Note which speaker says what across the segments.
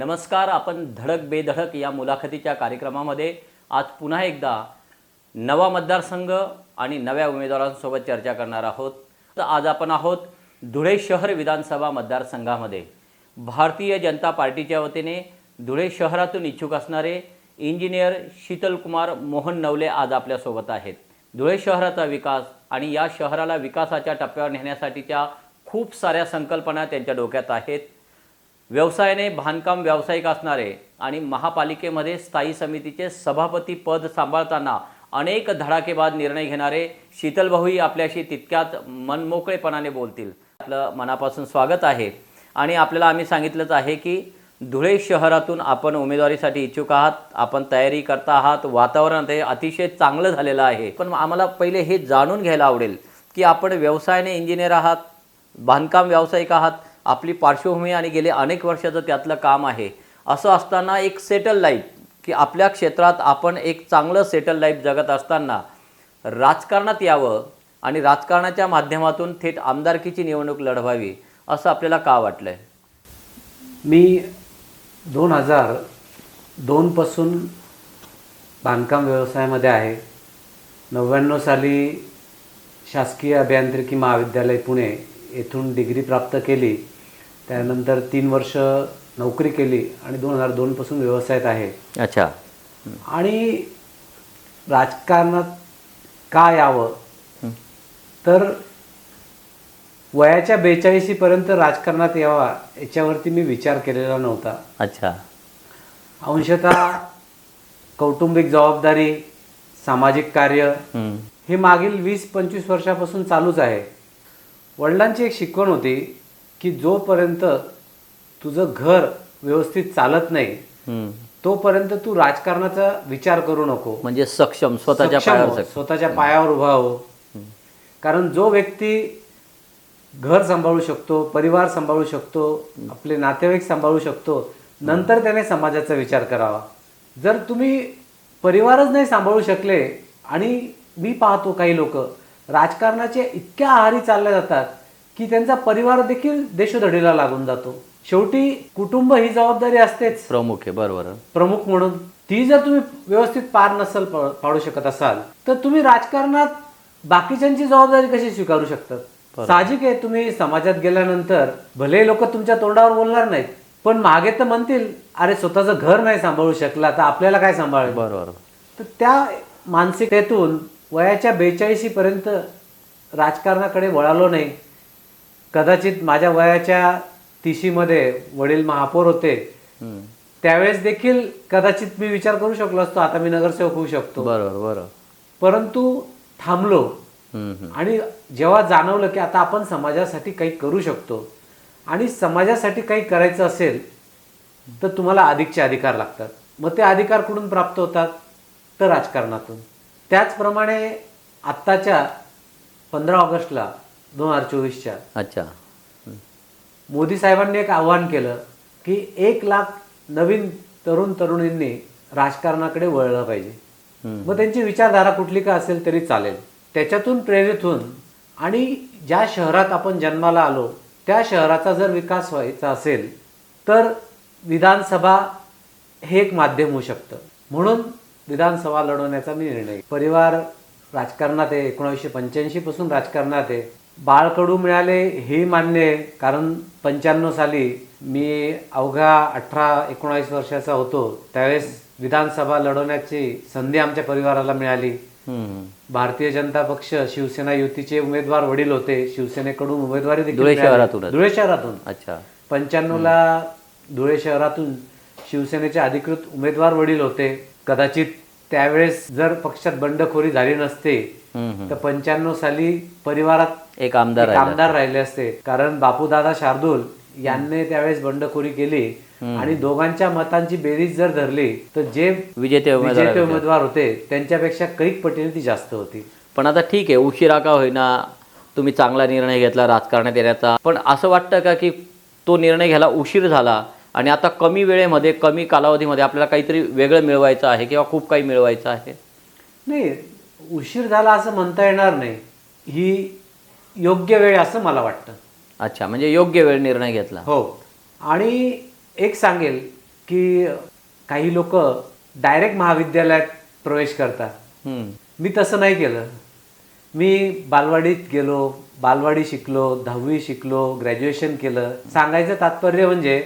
Speaker 1: नमस्कार. आपण धडक बेधडक या मुलाखतीच्या कार्यक्रमामध्ये आज पुन्हा एकदा नवा मतदारसंघ आणि नव्या उमेदवारांसोबत चर्चा करणार आहोत. तर आज आपण आहोत धुळे शहर विधानसभा मतदारसंघामध्ये. भारतीय जनता पार्टीच्या वतीने धुळे शहरातून इच्छुक असणारे इंजिनियर शीतलकुमार मोहन नवले आज आपल्यासोबत आहेत. धुळे शहराचा विकास आणि या शहराला विकासाच्या टप्प्यावर नेण्यासाठीच्या खूप साऱ्या संकल्पना त्यांच्या डोक्यात आहेत. व्यवसायाने बांधकाम व्यावसायिक असणारे आणि महापालिकेमध्ये स्थायी समितीचे सभापती पद सांभाळताना अनेक धडाकेबाज निर्णय घेणारे शीतलभाऊही आपल्याशी तितक्यात मनमोकळेपणाने बोलतील. आपलं मनापासून स्वागत आहे. आणि आपल्याला आम्ही सांगितलंच आहे की धुळे शहरातून आपण उमेदवारीसाठी इच्छुक आहात, आपण तयारी करता आहात, वातावरण ते अतिशय चांगलं झालेलं आहे. पण आम्हाला पहिले हे जाणून घ्यायला आवडेल की आपण व्यवसायाने इंजिनियर आहात, बांधकाम व्यावसायिक आहात, आपली पार्श्वभूमी आणि गेले अनेक वर्षाचं त्यातलं काम आहे. असं असताना एक सेटल लाईफ की आपल्या क्षेत्रात आपण एक चांगलं सेटल लाईफ जगत असताना राजकारणात यावं आणि राजकारणाच्या माध्यमातून थेट आमदारकीची निवडणूक लढवावी असं आपल्याला का वाटलं आहे?
Speaker 2: मी 2002 पासून बांधकाम व्यवसायामध्ये आहे. 99 साली शासकीय अभियांत्रिकी महाविद्यालय पुणे येथून डिग्री प्राप्त केली. त्यानंतर 3 वर्ष नोकरी केली आणि 2002 पासून व्यवसायात आहे.
Speaker 1: अच्छा.
Speaker 2: आणि राजकारणात का यावं तर वयाच्या 42 पर्यंत राजकारणात यावा याच्यावरती मी विचार केलेला नव्हता.
Speaker 1: अच्छा.
Speaker 2: अंशतः कौटुंबिक जबाबदारी, सामाजिक कार्य हे मागील 20-25 वर्षापासून चालूच आहे. वडिलांची एक शिकवण होती की जोपर्यंत तुझं घर व्यवस्थित चालत नाही तोपर्यंत तू राजकारणाचा विचार करू नको.
Speaker 1: म्हणजे स्वतःच्या
Speaker 2: पायावर उभा हो. कारण जो व्यक्ती घर सांभाळू शकतो, परिवार सांभाळू शकतो, आपले नातेवाईक सांभाळू शकतो, नंतर त्याने समाजाचा विचार करावा. जर तुम्ही परिवारच नाही सांभाळू शकले, आणि मी पाहतो काही लोक राजकारणाचे इतक्या आहारी चालले जातात की त्यांचा परिवार देखील देशोधडीला लागून जातो. शेवटी कुटुंब ही जबाबदारी असतेच,
Speaker 1: प्रमुख आहे. बरोबर.
Speaker 2: प्रमुख म्हणून ती जर तुम्ही व्यवस्थित पार नसल पाडू शकत असाल तर तुम्ही राजकारणात बाकीच्यांची जबाबदारी कशी स्वीकारू शकतात? साहजिक आहे, तुम्ही समाजात गेल्यानंतर भले लोक तुमच्या तोंडावर बोलणार नाहीत, पण मागे तर म्हणतील अरे स्वतःचं घर नाही सांभाळू शकला तर आपल्याला काय सांभाळेल.
Speaker 1: बरोबर.
Speaker 2: तर त्या मानसिकतेतून वयाच्या 42 पर्यंत राजकारणाकडे वळालो नाही. कदाचित माझ्या वयाच्या 30 मध्ये वडील महापौर होते, त्यावेळेस देखील कदाचित मी विचार करू शकलो असतो आता मी नगरसेवक होऊ शकतो.
Speaker 1: बरोबर.
Speaker 2: परंतु थांबलो. आणि जेव्हा जाणवलं की आता आपण समाजासाठी काही करू शकतो आणि समाजासाठी काही करायचं असेल तर तुम्हाला अधिकचे अधिकार लागतात. मग ते अधिकार कुठून प्राप्त होतात? तर राजकारणातून. त्याचप्रमाणे आत्ताच्या 15 ऑगस्टला 2024च्या
Speaker 1: अच्छा
Speaker 2: मोदी साहेबांनी एक आव्हान केलं की 1 लाख नवीन तरुणींनी राजकारणाकडे वळलं पाहिजे. मग त्यांची विचारधारा कुठली का असेल तरी चालेल. त्याच्यातून प्रेरित होऊन आणि ज्या शहरात आपण जन्माला आलो त्या शहराचा जर विकास व्हायचा असेल तर विधानसभा हे एक माध्यम होऊ शकतं. म्हणून विधानसभा लढवण्याचा मी निर्णय. परिवार राजकारणात आहे, 1985 पासून राजकारणात आहे. बाळकडू मिळाले हे मान्य आहे, कारण 95 साली मी अवघा 18-19 वर्षाचा होतो. त्यावेळेस विधानसभा लढवण्याची संधी आमच्या परिवाराला मिळाली. भारतीय जनता पक्ष शिवसेना युतीचे उमेदवार वडील होते. शिवसेनेकडून उमेदवारी देखील धुळे शहरातून.
Speaker 1: अच्छा.
Speaker 2: 95ला धुळे शहरातून शिवसेनेचे अधिकृत उमेदवार वडील होते. कदाचित त्यावेळेस जर पक्षात बंडखोरी झाली नसते तर 95 साली परिवारात एक आमदार राहिले असते. कारण बापूदादा शार्दूल यांनी त्यावेळेस बंडखोरी केली आणि दोघांच्या मतांची बेरीज जर धरली तर जे विजेते उमेदवार होते त्यांच्यापेक्षा कैक पटीने ती जास्त होती.
Speaker 1: पण आता ठीक आहे, उशिरा का होईना तुम्ही चांगला निर्णय घेतला राजकारणात येण्याचा. पण असं वाटतं का की तो निर्णय घ्यायला उशीर झाला आणि आता कमी वेळेमध्ये कमी कालावधीमध्ये आपल्याला काहीतरी वेगळं मिळवायचं आहे किंवा खूप काही मिळवायचं आहे?
Speaker 2: नाही, उशीर झाला असं म्हणता येणार नाही. ही योग्य वेळ असं मला वाटतं.
Speaker 1: अच्छा, म्हणजे योग्य वेळ निर्णय घेतला.
Speaker 2: हो. आणि एक सांगेल की काही लोक डायरेक्ट महाविद्यालयात प्रवेश करतात.
Speaker 1: हम्म.
Speaker 2: मी तसं नाही केलं. मी बालवाडीत गेलो, बालवाडी शिकलो, 10वी शिकलो, ग्रॅज्युएशन केलं. सांगायचं तात्पर्य म्हणजे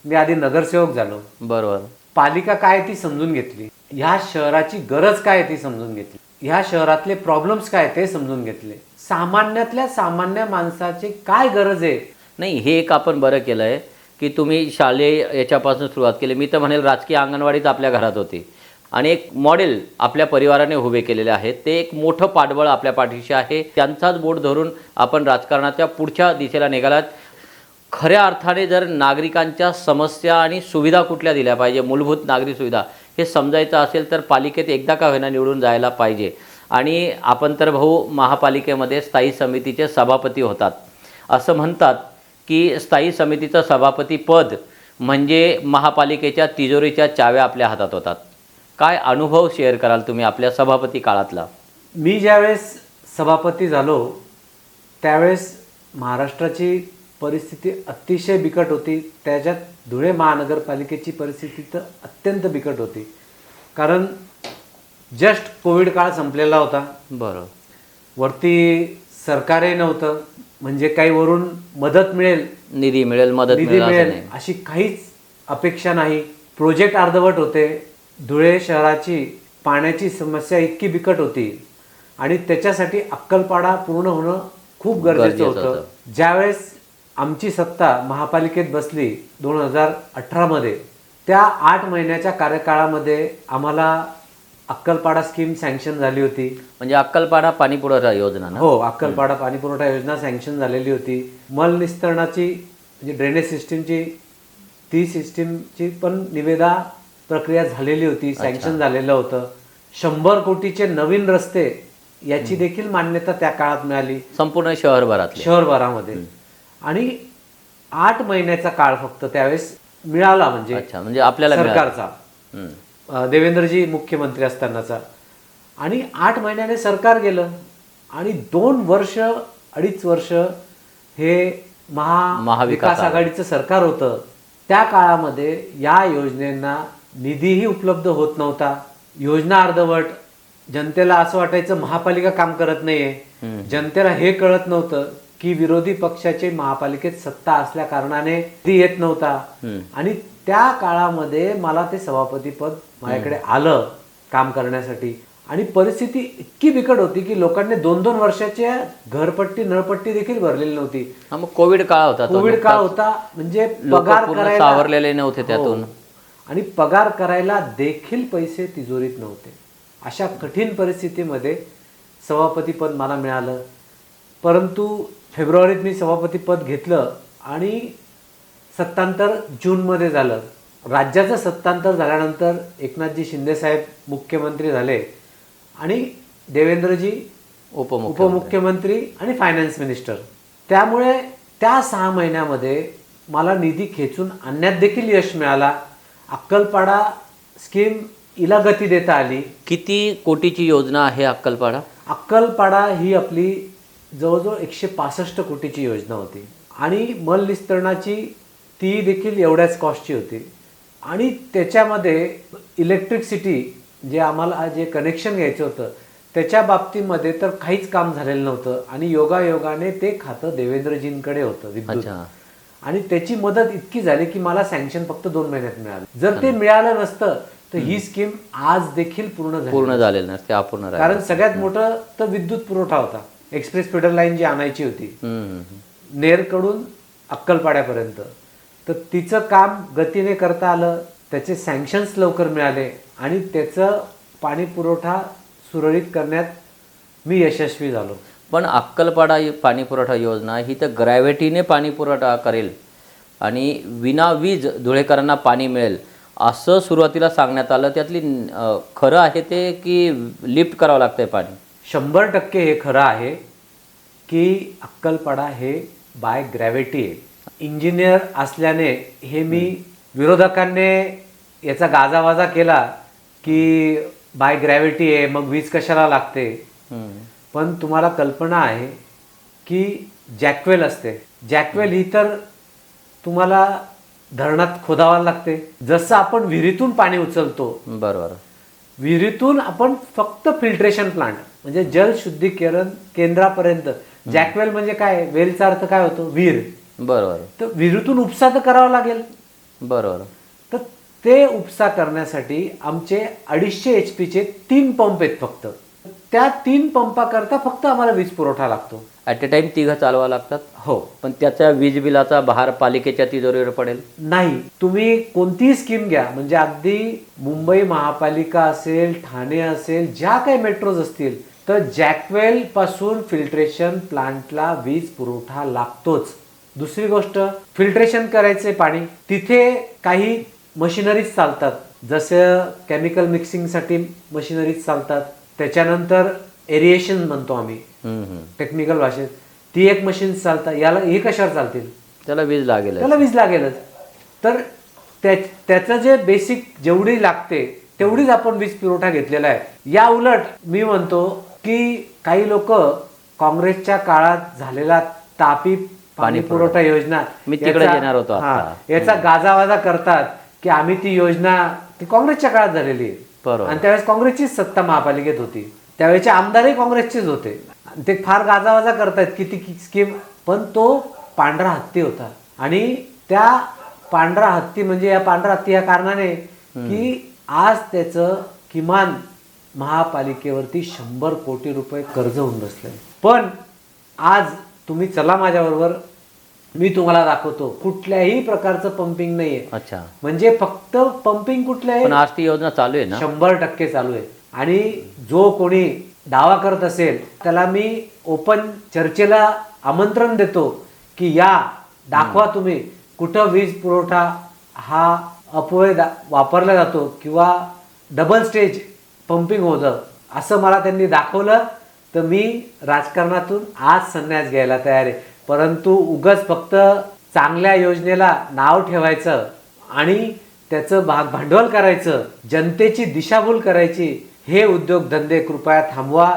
Speaker 2: मी आधी नगरसेवक झालो.
Speaker 1: बरोबर.
Speaker 2: पालिका काय ती समजून घेतली, ह्या शहराची गरज काय ती समजून घेतली, ह्या शहरातले प्रॉब्लेम्स काय ते समजून घेतले, सामान्यातल्या सामान्य माणसाची काय गरज आहे.
Speaker 1: नाही, हे एक आपण बरं केलं आहे की तुम्ही शालेय याच्यापासून सुरुवात केली. मी तर म्हणेल राजकीय अंगणवाडीच आपल्या घरात होती आणि एक मॉडेल आपल्या परिवाराने उभे केलेले आहे. ते एक मोठं पाठबळ आपल्या पाठीशी आहे. त्यांचाच बोट धरून आपण राजकारणाच्या पुढच्या दिशेला निघालात. खऱ्या अर्थाने जर नागरिकांच्या समस्या आणि सुविधा कुठल्या दिल्या पाहिजे, मूलभूत नागरी सुविधा हे समजायचं असेल तर पालिकेत एकदा का होईना निवडून जायला पाहिजे. आणि आपण तर भाऊ महापालिकेमध्ये स्थायी समितीचे सभापती होतात. असं म्हणतात की स्थायी समितीचं सभापती पद म्हणजे महापालिकेच्या तिजोरीच्या चाव्या आपल्या हातात होतात. काय अनुभव शेअर कराल तुम्ही आपल्या सभापती काळातला?
Speaker 2: मी ज्यावेळेस सभापती झालो त्यावेळेस महाराष्ट्राची परिस्थिती अतिशय बिकट होती. त्याच्यात धुळे महानगरपालिकेची परिस्थिती तर अत्यंत बिकट होती. कारण जस्ट कोविड काळ संपलेला होता.
Speaker 1: बरोबर.
Speaker 2: वरती सरकारही नव्हतं, म्हणजे काही वरून मदत मिळेल,
Speaker 1: निधी मिळेल, मदत मिळेल
Speaker 2: अशी काहीच अपेक्षा नाही. प्रोजेक्ट अर्धवट होते. धुळे शहराची पाण्याची समस्या इतकी बिकट होती आणि त्याच्यासाठी अक्कलपाडा पूर्ण होणं खूप गरजेचं होतं. ज्यावेळेस आमची सत्ता महापालिकेत बसली 2018 मध्ये, त्या 8 महिन्याच्या कार्यकाळामध्ये आम्हाला अक्कलपाडा स्कीम सँक्शन झाली होती.
Speaker 1: म्हणजे अक्कलपाडा पाणीपुरवठा योजना ना?
Speaker 2: हो, अक्कलपाडा पाणीपुरवठा योजना सँक्शन झालेली होती. मल निस्तरणाची म्हणजे ड्रेनेज सिस्टीमची ती सिस्टीमची पण निविदा प्रक्रिया झालेली होती, सँक्शन झालेलं होतं. 100 कोटीचे नवीन रस्ते याची देखील मान्यता त्या काळात मिळाली
Speaker 1: संपूर्ण शहरभरामध्ये.
Speaker 2: आणि 8 महिन्याचा काळ फक्त त्यावेळेस मिळाला, म्हणजे
Speaker 1: आपल्याला
Speaker 2: सरकारचा, देवेंद्रजी मुख्यमंत्री असतानाचा. आणि 8 महिन्याने सरकार गेलं आणि 2 वर्ष 2.5 वर्ष हे महाविकास आघाडीचं सरकार होतं. त्या काळामध्ये या योजनेंना निधीही उपलब्ध होत नव्हता. योजना अर्धवट. जनतेला असं वाटायचं महापालिका काम करत नाहीये. जनतेला हे कळत नव्हतं की विरोधी पक्षाची महापालिकेत सत्ता असल्या कारणाने ती येत नव्हता. आणि त्या काळामध्ये मला ते सभापती पद माझ्याकडे आलं काम करण्यासाठी. आणि परिस्थिती इतकी बिकट होती की लोकांनी 2-2 वर्षाच्या घरपट्टी नळपट्टी देखील भरलेली नव्हती.
Speaker 1: मग कोविड काळ होता.
Speaker 2: कोविड काळ होता, म्हणजे पगार करायला
Speaker 1: सावरलेले नव्हते त्यातून.
Speaker 2: आणि पगार करायला देखील पैसे तिजोरीत नव्हते. अशा कठीण परिस्थितीमध्ये सभापती पद मला मिळालं. परंतु फेब्रुवारीत मी सभापती पद घेतलं आणि सत्तांतर जूनमध्ये झालं. राज्याचं सत्तांतर झाल्यानंतर एकनाथजी शिंदेसाहेब मुख्यमंत्री झाले आणि देवेंद्रजी उपमुख्यमंत्री आणि फायनान्स मिनिस्टर. त्यामुळे त्या 6 महिन्यामध्ये मला निधी खेचून आणण्यात देखील यश मिळाला. अक्कलपाडा स्कीम हिला गती देता आली.
Speaker 1: किती कोटीची योजना आहे अक्कलपाडा?
Speaker 2: अक्कलपाडा ही आपली जवळजवळ 165 कोटीची योजना होती. आणि मल निस्तरणाची ती देखील एवढ्याच कॉस्टची होती. आणि त्याच्यामध्ये इलेक्ट्रिसिटी जे आम्हाला जे कनेक्शन घ्यायचं होतं त्याच्या बाबतीमध्ये तर काहीच काम झालेलं नव्हतं. आणि योगायोगाने ते खातं देवेंद्रजींकडे होतं विद्युत. आणि त्याची मदत इतकी झाली की मला सँक्शन फक्त 2 महिन्यात मिळालं. जर ते मिळालं नसतं तर ही स्कीम आज देखील पूर्ण
Speaker 1: झालेली नसते, अपूर्ण.
Speaker 2: कारण सगळ्यात मोठं तर विद्युत पुरवठा होता. एक्सप्रेस फीडर लाईन जी आणायची होती नेरकडून अक्कलपाड्यापर्यंत, तर तिचं काम गतीने करता आलं. त्याचे सँक्शन्स लवकर मिळाले आणि त्याचं पाणी पुरवठा सुरळीत करण्यात मी यशस्वी झालो.
Speaker 1: पण अक्कलपाडा पाणी पुरवठा योजना ही तर ग्रॅव्हिटीने पाणी पुरवठा करेल आणि विना वीज धुळेकरांना पाणी मिळेल असं सुरुवातीला सांगण्यात आलं. त्यातली खरं आहे ते की लिफ्ट करावं लागतंय पाणी?
Speaker 2: 100% हे खरं आहे की अक्कलपाडा हे बाय ग्रॅव्हिटी आहे. इंजिनियर असल्याने हे मी विरोधकांनी याचा गाजावाजा केला की बाय ग्रॅव्हिटी आहे मग वीज कशाला लागते. पण तुम्हाला कल्पना आहे की जॅकवेल असते. जॅकवेल ही तर तुम्हाला धरणात खोदावा लागते. जसं आपण विहिरीतून पाणी उचलतो,
Speaker 1: बरोबर.
Speaker 2: विहिरीतून आपण फक्त फिल्ट्रेशन प्लांट म्हणजे जल शुद्धीकरण केंद्रापर्यंत, जॅकवेल म्हणजे काय, वेलचा अर्थ काय होतो, विहीर.
Speaker 1: बरोबर.
Speaker 2: तर विहिरीतून उपसा तर करावा लागेल.
Speaker 1: बरोबर.
Speaker 2: तर ते उपसा करण्यासाठी आमचे 250 HP चे 3 पंप आहेत फक्त. त्या 3 पंपाकरता फक्त आम्हाला वीज पुरवठा लागतो.
Speaker 1: ॲट ए टाइम 3 चालवा लागतात.
Speaker 2: हो.
Speaker 1: पण त्याच्या वीज बिलाचा भार पालिकेच्या तिजोरीवर पडेल.
Speaker 2: नाही, तुम्ही कोणतीही स्कीम घ्या, म्हणजे अगदी मुंबई महापालिका असेल, ठाणे असेल, ज्या काही मेट्रोज असतील, तर जॅकवेल पासून फिल्ट्रेशन प्लांटला वीज पुरवठा लागतोच. दुसरी गोष्ट, फिल्ट्रेशन करायचे पाणी तिथे काही मशिनरीज चालतात, जसं केमिकल मिक्सिंगसाठी मशिनरीज चालतात. त्याच्यानंतर एरिएशन म्हणतो आम्ही टेक्निकल भाषेत, ती एक मशीन चालतात. याला हे कशावर चालतील,
Speaker 1: त्याला वीज लागेल.
Speaker 2: त्याला वीज लागेलच. तर त्याचं जे बेसिक जेवढी लागते तेवढीच आपण वीज पुरवठा घेतलेला आहे. या उलट मी म्हणतो की काही लोक काँग्रेसच्या काळात झालेला तापी पाणी पुरवठा योजना,
Speaker 1: मी तिकडे येणार होतो
Speaker 2: याचा गाजावाजा करतात की आम्ही ती योजना, ती काँग्रेसच्या काळात झालेली आहे.
Speaker 1: बरोबर.
Speaker 2: आणि त्यावेळेस काँग्रेसचीच सत्ता महापालिकेत होती, त्यावेळेचे आमदारही काँग्रेसचेच होते. ते फार गाजावाजा करतायत की ती स्कीम, पण तो पांढरा हत्ती होता. आणि त्या पांढरा हत्ती म्हणजे या पांढरा हत्ती या कारणाने की आज त्याचं किमान महापालिकेवरती 100 कोटी रुपये कर्ज होऊन बसलंय. पण आज तुम्ही चला माझ्याबरोबर, मी तुम्हाला दाखवतो कुठल्याही प्रकारचं पंपिंग नाहीये.
Speaker 1: अच्छा.
Speaker 2: म्हणजे फक्त पंपिंग कुठलं
Speaker 1: पण आज ती योजना चालू आहे ना?
Speaker 2: 100% चालू आहे. आणि जो कोणी दावा करत असेल त्याला मी ओपन चर्चेला आमंत्रण देतो की या दाखवा तुम्ही कुठं वीज पुरवठा हा अपव्यय वापरला जातो किंवा डबल स्टेज पंपिंग होतं. असं मला त्यांनी दाखवलं तर मी राजकारणातून आज संन्यास घ्यायला तयार आहे. परंतु उगाच फक्त चांगल्या योजनेला नाव ठेवायचं आणि त्याचं भांडवल करायचं, जनतेची दिशाभूल करायची, हे उद्योगधंदे कृपया थांबवा.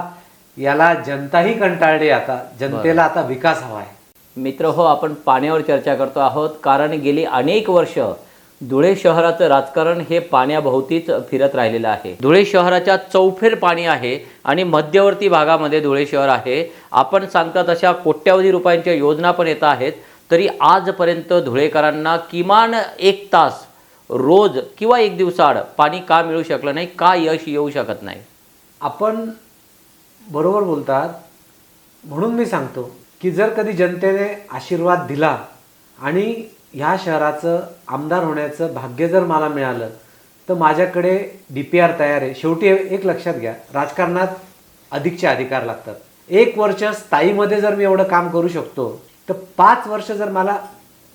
Speaker 2: याला जनताही कंटाळली. आता जनतेला आता विकास हवा आहे.
Speaker 1: मित्र हो, आपण पाण्यावर चर्चा करतो आहोत, कारण गेली अनेक वर्ष धुळे शहराचं राजकारण हे पाण्याभोवतीच फिरत राहिलेलं आहे. धुळे शहराच्या चौफेर पाणी आहे आणि मध्यवर्ती भागामध्ये धुळे शहर आहे. आपण सांगता तशा कोट्यावधी रुपयांच्या योजना पण येत आहेत, तरी आजपर्यंत धुळेकरांना किमान 1 तास रोज किंवा 1 दिवसाआड पाणी का मिळू शकलं नाही, का यश येऊ शकत नाही?
Speaker 2: आपण बरोबर बोलतात. म्हणून मी सांगतो की जर कधी जनतेने आशीर्वाद दिला आणि ह्या शहराचं आमदार होण्याचं भाग्य जर मला मिळालं तर माझ्याकडे DPR तयार आहे. शेवटी एक लक्षात घ्या, राजकारणात अधिकचे अधिकार लागतात. 1 वर्ष स्थायीमध्ये जर मी एवढं काम करू शकतो तर 5 वर्ष जर मला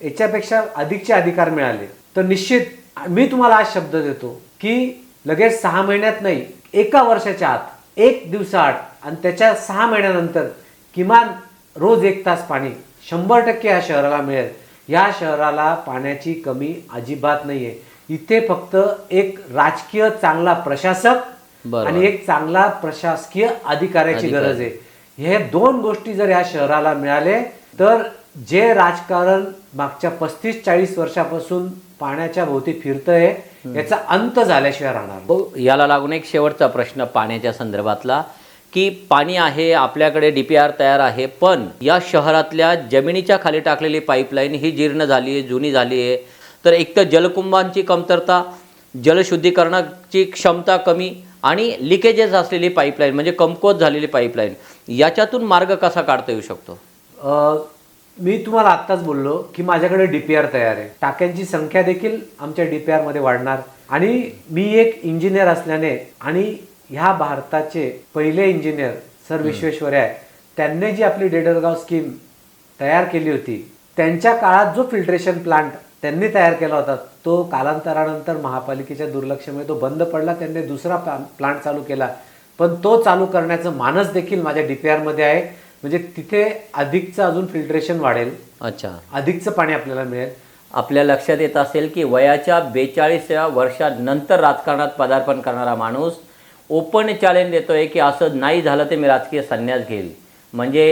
Speaker 2: याच्यापेक्षा अधिकचे अधिकार मिळाले तर निश्चित मी तुम्हाला आज शब्द देतो की लगेच 6 महिन्यात नाही, 1 वर्षाच्या आत, 1 दिवसाआड आणि त्याच्या 6 महिन्यानंतर किमान रोज 1 तास पाणी 100% या शहराला मिळेल. या शहराला पाण्याची कमी अजिबात नाहीये. इथे फक्त एक राजकीय चांगला प्रशासक आणि एक चांगला प्रशासकीय अधिकाऱ्याची गरज आहे. हे 2 गोष्टी जर या शहराला मिळाले तर जे राजकारण मागच्या 35-40 वर्षापासून पाण्याच्या भोवती फिरतंय याचा अंत झाल्याशिवाय राहणार.
Speaker 1: याला लागून एक शेवटचा प्रश्न पाण्याच्या संदर्भातला, की पाणी आहे आपल्याकडे, DPR तयार आहे, पण या शहरातल्या जमिनीच्या खाली टाकलेली पाईपलाईन ही जीर्ण झाली आहे, जुनी झाली आहे. तर एक तर जलकुंभांची कमतरता, जलशुद्धीकरणाची क्षमता कमी आणि लिकेजेस असलेली पाईपलाईन म्हणजे कमकुवत झालेली पाईपलाईन, याच्यातून मार्ग कसा काढता येऊ शकतो?
Speaker 2: मी तुम्हाला आत्ताच बोललो की माझ्याकडे DPR तयार आहे. टाक्यांची संख्या देखील आमच्या DPR मध्ये वाढणार. आणि मी एक इंजिनियर असल्याने आणि ह्या भारताचे पहिले इंजिनियर सर विश्वेश्वरय्या आहे, त्यांनी जी आपली डेडरगाव स्कीम तयार केली होती, त्यांच्या काळात जो फिल्ट्रेशन प्लांट त्यांनी तयार केला होता तो कालांतरानंतर महापालिकेच्या दुर्लक्षामुळे तो बंद पडला. त्यांनी दुसरा प्लांट चालू केला, पण तो चालू करण्याचं मानस देखील माझ्या DPR मध्ये आहे. म्हणजे तिथे अधिकचं अजून फिल्ट्रेशन वाढेल.
Speaker 1: अच्छा.
Speaker 2: अधिकचं पाणी आपल्याला मिळेल.
Speaker 1: आपल्या लक्षात येत असेल की वयाच्या 42व्या वर्षानंतर राजकारणात पदार्पण करणारा माणूस ओपन चॅलेंज देतोय की असं नाही झालं तर मी राजकीय संन्यास घेईल. म्हणजे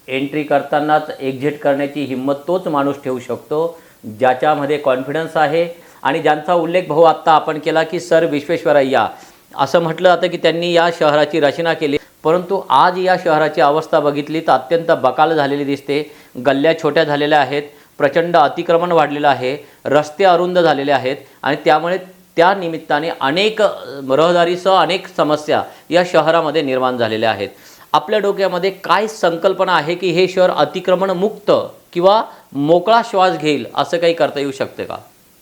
Speaker 1: एंट्री करतानाच एक्झिट करण्याची हिंमत तोच माणूस ठेवू शकतो ज्याच्यामध्ये कॉन्फिडन्स आहे आणि ज्यांचा उल्लेख भाऊ आत्ता आपण केला की सर विश्वेश्वरय्या असं म्हटलं जातं की त्यांनी या शहराची रचना केली, परंतु आज या शहराची अवस्था बघितली तर अत्यंत बकाल झालेली दिसते. गल्ल्या छोट्या झालेल्या आहेत, प्रचंड अतिक्रमण वाढलेलं आहे, रस्ते अरुंद झालेले आहेत आणि त्यामुळे त्या निमित्ताने अनेक रहदारीसह अनेक समस्या या शहरामध्ये निर्माण झालेल्या आहेत. आपल्या डोक्यामध्ये काय संकल्पना आहे की हे शहर अतिक्रमण मुक्त किंवा मोकळा श्वास घेईल असं काही करता येऊ शकते का?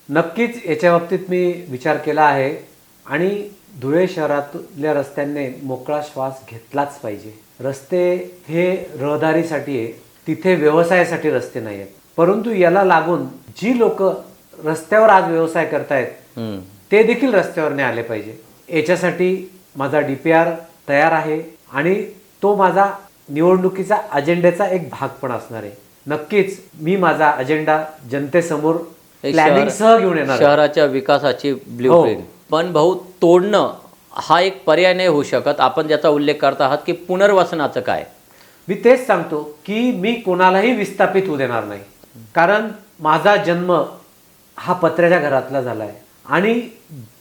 Speaker 2: नक्कीच याच्या बाबतीत मी विचार केला आहे आणि धुळे शहरातल्या रस्त्यांनी मोकळा श्वास घेतलाच पाहिजे. रस्ते हे रहदारीसाठी आहे, तिथे व्यवसायासाठी रस्ते नाही आहेत. परंतु याला लागून जी लोक रस्त्यावर आज व्यवसाय करतायत ते देखील रस्त्यावर आले पाहिजे. याच्यासाठी माझा DPR तयार आहे आणि तो माझा निवडणुकीचा अजेंड्याचा एक भाग पण असणार आहे. नक्कीच मी माझा अजेंडा जनतेसमोर प्लॅनिंग सह घेऊन येणार आहे.
Speaker 1: शहराच्या विकासाची ब्ल्यूप्रिंट. पण भाऊ तोडणं हा एक पर्याय नाही होऊ शकत. आपण ज्याचा उल्लेख करत आहात की पुनर्वसनाचं काय?
Speaker 2: मी तेच सांगतो की मी कोणालाही विस्थापित होऊ देणार नाही. कारण माझा जन्म हा पत्र्याच्या घरातला झालाय आणि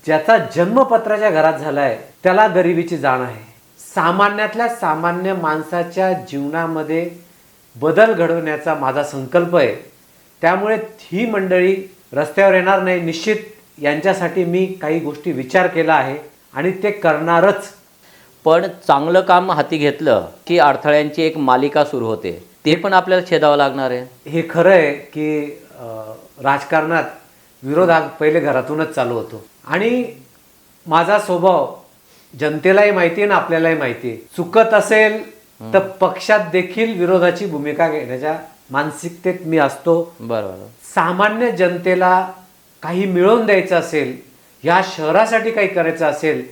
Speaker 2: ज्याचा जन्म पत्र्याच्या घरात झालाय त्याला गरिबीची जाण आहे. सामान्यातल्या सामान्य माणसाच्या जीवनामध्ये बदल घडवण्याचा माझा संकल्प आहे. त्यामुळे ही मंडळी रस्त्यावर येणार नाही. निश्चित यांच्यासाठी मी काही गोष्टी विचार केला आहे आणि ते करणारच.
Speaker 1: पण चांगलं काम हाती घेतलं की अडथळ्यांची एक मालिका सुरू होते, ते पण आपल्याला छेदावं लागणार आहे.
Speaker 2: हे खरं आहे की राजकारणात विरोध हा पहिले घरातूनच चालू होतो आणि माझा स्वभाव जनतेलाही माहिती आहे आणि आपल्यालाही माहिती आहे. चुकत असेल तर पक्षात देखील विरोधाची भूमिका घेण्याच्या मानसिकतेत मी असतो.
Speaker 1: बरोबर.
Speaker 2: सामान्य जनतेला काही मिळवून द्यायचं असेल, या शहरासाठी काही करायचं असेल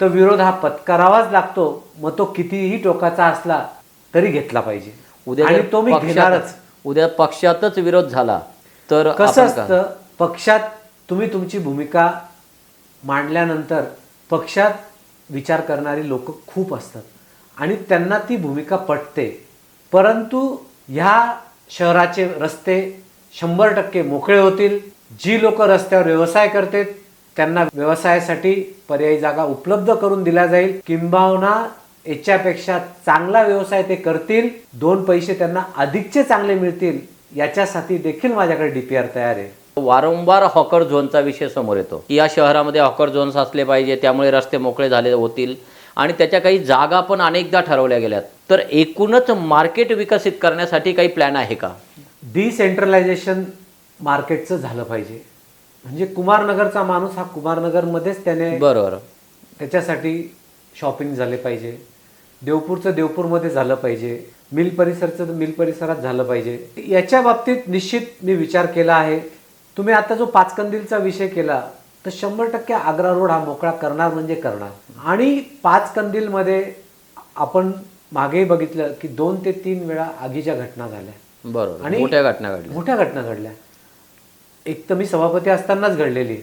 Speaker 2: तर विरोध हा पत्करावाच लागतो. मग तो कितीही टोकाचा असला तरी घेतला पाहिजे
Speaker 1: उद्या
Speaker 2: आणि तो मी घेणारच.
Speaker 1: उद्या पक्षातच विरोध झाला तर
Speaker 2: कसं असतं, पक्षात तुम्ही तुमची भूमिका मांडल्यानंतर पक्षात विचार करणारी लोक खूप असतात आणि त्यांना ती भूमिका पटते. परंतु ह्या शहराचे रस्ते 100% मोकळे होतील. जी लोक रस्त्यावर व्यवसाय करतात त्यांना व्यवसायासाठी पर्यायी जागा उपलब्ध करून दिल्या जाईल. किंबहुना याच्यापेक्षा चांगला व्यवसाय ते करतील, 2 पैसे त्यांना अधिकचे चांगले मिळतील. याच्यासाठी देखील माझ्याकडे DPR तयार आहे.
Speaker 1: वारंवार हॉकर झोनचा विषय समोर येतो की या शहरामध्ये हॉकर झोन्स असले पाहिजे, त्यामुळे रस्ते मोकळे झाले होतील आणि त्याच्या काही जागा पण अनेकदा ठरवल्या गेल्यात. तर एकूणच मार्केट विकसित करण्यासाठी काही प्लॅन आहे का?
Speaker 2: डिसेंट्रलायझेशन मार्केटचं झालं पाहिजे. म्हणजे कुमारनगरचा माणूस हा कुमारनगरमध्येच त्याने
Speaker 1: बरोबर
Speaker 2: त्याच्यासाठी शॉपिंग झाले पाहिजे. देवपूरचं देवपूरमध्ये झालं पाहिजे. मिल परिसरचं मिल परिसरात झालं पाहिजे. याच्या बाबतीत निश्चित मी विचार केला आहे. तुम्ही आता जो पाचकंदीलचा विषय केला तर 100% आग्रा रोड हा मोकळा करणार म्हणजे करणार. आणि पाचकंदीलमध्ये आपण मागेही बघितलं की 2 ते 3 वेळा आगीच्या घटना झाल्या.
Speaker 1: बरोबर.
Speaker 2: आणि
Speaker 1: मोठ्या घटना घडल्या. एक
Speaker 2: तर मी सभापती असतानाच घडलेली.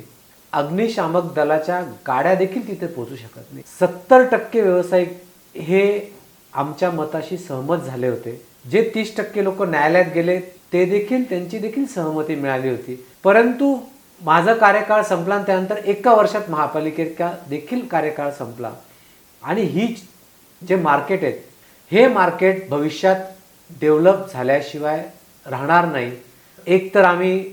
Speaker 2: अग्निशामक दलाच्या गाड्या देखील तिथे पोहोचू शकत नाही. 70% व्यावसायिक हे आमच्या मताशी सहमत झाले होते. जे 30% लोक न्यायालयात गेले ते देखील त्यांची देखील सहमती मिळाली होती. परंतु माझा कार्यकाळ संपला आणि त्यानंतर 1 वर्षात महापालिकेचा देखील कार्यकाळ संपला. आणि ही जे मार्केट आहेत हे मार्केट भविष्यात डेव्हलप झाल्याशिवाय राहणार नाही. एक तर आम्ही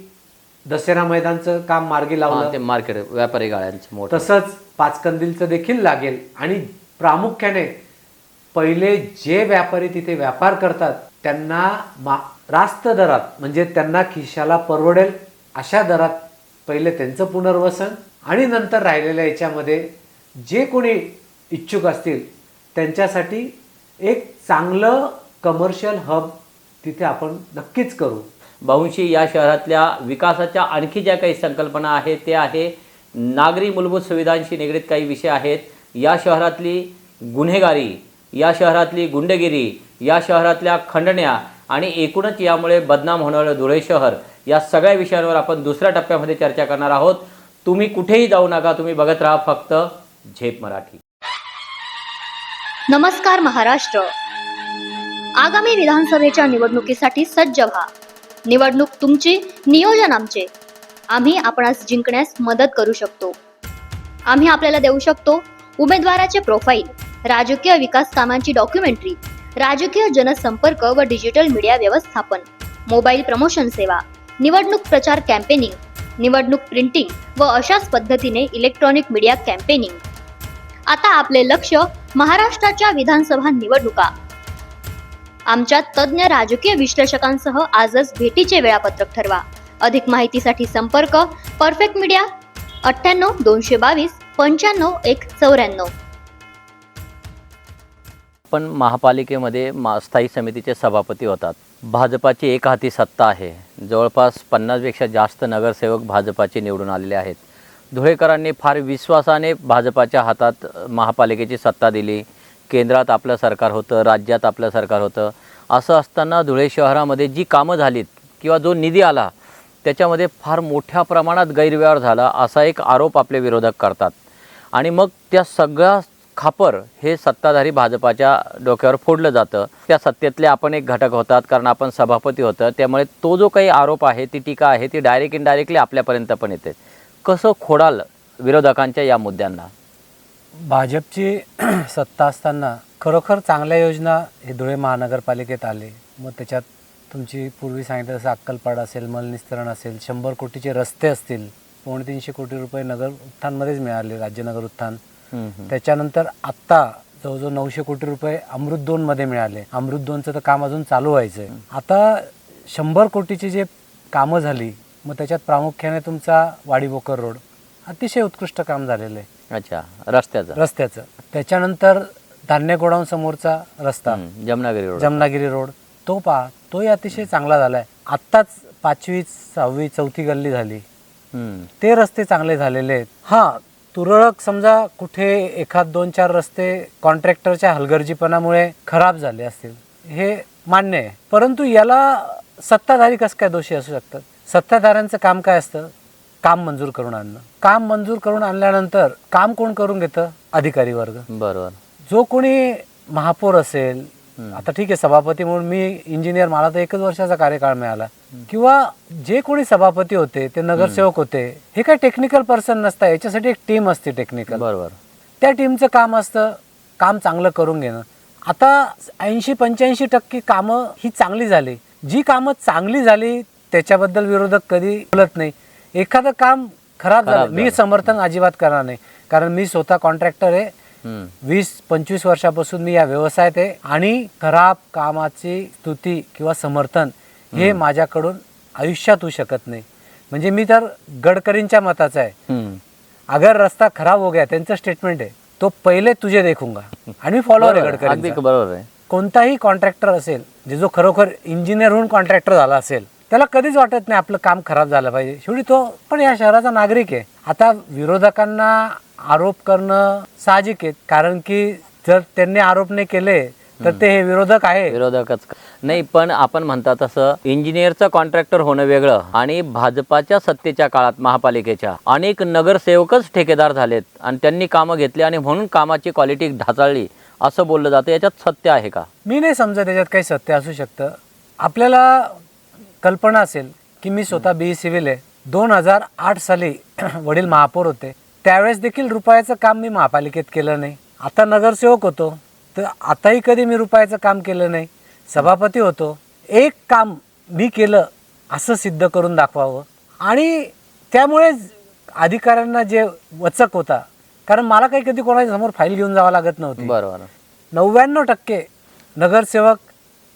Speaker 2: दसरा मैदानचं काम मार्गी लावलं,
Speaker 1: ते मार्केट व्यापारी गाड्यांचं मोठं,
Speaker 2: तसंच पाचकंदीलचं देखील लागेल. आणि प्रामुख्याने पहिले जे व्यापारी तिथे व्यापार करतात त्यांना रास्त दरात म्हणजे त्यांना खिशाला परवडेल अशा दरात पहिले त्यांचं पुनर्वसन आणि नंतर राहिलेल्या याच्यामध्ये जे कोणी इच्छुक असतील त्यांच्यासाठी एक चांगलं कमर्शियल हब तिथे आपण नक्कीच करू.
Speaker 1: भाऊंशी या शहरातल्या विकासाच्या आणखी ज्या काही संकल्पना आहेत ते आहे नागरी मूलभूत सुविधांशी निगडीत काही विषय आहेत. या शहरातली गुन्हेगारी, या शहरातली गुंडगिरी, या शहरातल्या खंडण्या आणि एकूणच यामुळे बदनाम होणारं धुळे शहर, या सगळ्या विषयांवर आपण दुसऱ्या टप्प्यामध्ये चर्चा करणार आहोत. तुम्ही कुठेही जाऊ नका, तुम्ही बघत राहा फक्त झेप मराठी.
Speaker 3: नमस्कार महाराष्ट्र. आगामी विधानसभेच्या निवडणुकीसाठी सज्ज व्हा. निवडणूक तुमची, नियोजन आमचे. आम्ही आपणास जिंकण्यास मदत करू शकतो. आम्ही आपल्याला देऊ शकतो उमेदवाराचे प्रोफाईल, राजकीय विकास कामांची डॉक्युमेंटरी, राजकीय जनसंपर्क व डिजिटल मीडिया व्यवस्थापन, मोबाईल प्रमोशन सेवा, निवडणूक प्रचार कॅम्पेनिंग, निवडणूक प्रिंटिंग व अशाच पद्धतीने इलेक्ट्रॉनिक मीडिया कॅम्पेनिंग. आता आपले लक्ष महाराष्ट्राच्या विधानसभा निवडणुका. आमच्या तज्ज्ञ राजकीय विश्लेषकांसह आजच भेटीचे वेळापत्रक ठरवा. अधिक माहितीसाठी संपर्क परफेक्ट मीडिया 98 222 95 194.
Speaker 1: पण महापालिकेमध्ये स्थायी समितीचे सभापती होतात. भाजपाची एक हाती सत्ता आहे. जवळपास 50पेक्षा जास्त नगरसेवक भाजपाचे निवडून आलेले आहेत. धुळेकरांनी फार विश्वासाने भाजपाच्या हातात महापालिकेची सत्ता दिली. केंद्रात आपलं सरकार होतं, राज्यात आपलं सरकार होतं. असं असताना धुळे शहरामध्ये जी कामं झालीत किंवा जो निधी आला त्याच्यामध्ये फार मोठ्या प्रमाणात गैरव्यवहार झाला असा एक आरोप आपले विरोधक करतात. आणि मग त्या सगळ्या खापर हे सत्ताधारी भाजपाच्या डोक्यावर फोडलं जातं. त्या सत्तेतले आपण एक घटक होतात कारण आपण सभापती होतं. त्यामुळे तो जो काही आरोप आहे, ती टीका आहे, ती डायरेक्ट इनडायरेक्टली आपल्यापर्यंत पण येते. कसं खोडाल विरोधकांच्या या मुद्द्यांना?
Speaker 2: भाजपची सत्ता असताना खरोखर चांगल्या योजना हे धुळे महानगरपालिकेत आले. मग त्याच्यात तुमची पूर्वी सांगितलं जसं अक्कलपाड असेल, मलनिस्तरण असेल, 100 कोटीचे रस्ते असतील, 250 कोटी रुपये नगर उत्थानमध्येच मिळाले, राज्य नगर उत्थान. त्याच्यानंतर आत्ता जवळजवळ 900 कोटी रुपये अमृत 2 मध्ये मिळाले. अमृत 2चं तर काम अजून चालू व्हायचंय. आता 100 कोटीची जे कामं झाली, मग त्याच्यात प्रामुख्याने तुमचा वाडीबोकर रोड अतिशय उत्कृष्ट काम झालेलं आहे.
Speaker 1: अच्छा, रस्त्याचं.
Speaker 2: त्याच्यानंतर धान्य गोडाऊन समोरचा रस्ता जमनागिरी रोड तो पहा, तोही अतिशय चांगला झालाय. आत्ताच 5वी 6वी 4थी गल्ली झाली, ते रस्ते चांगले झालेले आहेत. हा, तुरळक समजा कुठे एखाद 2-4 रस्ते कॉन्ट्रॅक्टरच्या हलगर्जीपणामुळे खराब झाले असतील, हे मान्य आहे. परंतु याला सत्ताधारी कसं काय दोषी असू शकतात? सत्ताधाऱ्यांचं काम काय असतं? काम मंजूर करून आणणं. काम मंजूर करून आणल्यानंतर काम कोण करून घेतं? अधिकारी वर्ग.
Speaker 1: बरोबर.
Speaker 2: जो कोणी महापौर असेल, आता ठीक आहे सभापती म्हणून मी इंजिनियर, मला तर 1च वर्षाचा कार्यकाळ मिळाला, किंवा जे कोणी सभापती होते ते नगरसेवक होते, हे काही टेक्निकल पर्सन नसतं. याच्यासाठी एक टीम असते टेक्निकल.
Speaker 1: बरोबर.
Speaker 2: त्या टीमचं काम असतं काम चांगलं करून घेणं. आता 80-85% कामं ही चांगली झाली. जी कामं चांगली झाली त्याच्याबद्दल विरोधक कधी बोलत नाही. एखादं काम खराब झालं, मी समर्थन अजिबात करणार नाही, कारण मी स्वतः कॉन्ट्रॅक्टर आहे. 20-25 वर्षापासून मी या व्यवसायात आहे आणि खराब कामाची स्तुती किंवा समर्थन हे माझ्याकडून आयुष्यात होऊ शकत नाही. म्हणजे मी तर गडकरींच्या मताचा आहे. अगर रस्ता खराब हो गया, त्यांचं स्टेटमेंट आहे, तो पहिले तुझे देखूंगा. आणि मी फॉलोअर आहे गडकरी.
Speaker 1: बरोबर आहे.
Speaker 2: कोणताही कॉन्ट्रॅक्टर असेल जे जो खरोखर इंजिनियर होऊन कॉन्ट्रॅक्टर झाला असेल, त्याला कधीच वाटत नाही आपलं काम खराब झालं पाहिजे. शेवटी तो पण या शहराचा नागरिक आहे. आता विरोधकांना आरोप करणं साहजिक आहे, कारण की जर त्यांनी आरोप नाही केले तर ते हे विरोधक आहे.
Speaker 1: विरोधकच नाही, पण आपण म्हणता तसं इंजिनियरचं कॉन्ट्रॅक्टर होणं वेगळं आणि भाजपाच्या सत्तेच्या काळात महापालिकेच्या अनेक नगरसेवकच ठेकेदार झालेत आणि त्यांनी कामं घेतली आणि म्हणून कामाची क्वालिटी ढासळली असं बोललं जातं. याच्यात सत्य आहे का?
Speaker 2: मी नाही समजत त्याच्यात काही सत्य असू शकतं. आपल्याला कल्पना असेल की मी स्वतः BE सिव्हिल आहे. 2008 साली वडील महापौर होते, त्यावेळेस देखील रुपयाचं काम मी महापालिकेत केलं नाही. आता नगरसेवक होतो तर आताही कधी मी रुपयाचं काम केलं नाही. सभापती होतो, एक काम मी केलं असं सिद्ध करून दाखवावं. आणि त्यामुळे अधिकाऱ्यांना जे वचक होता, कारण मला काही कधी कोणाच्या समोर फाईल घेऊन जावं लागत नव्हती.
Speaker 1: बरोबर.
Speaker 2: 99% नगरसेवक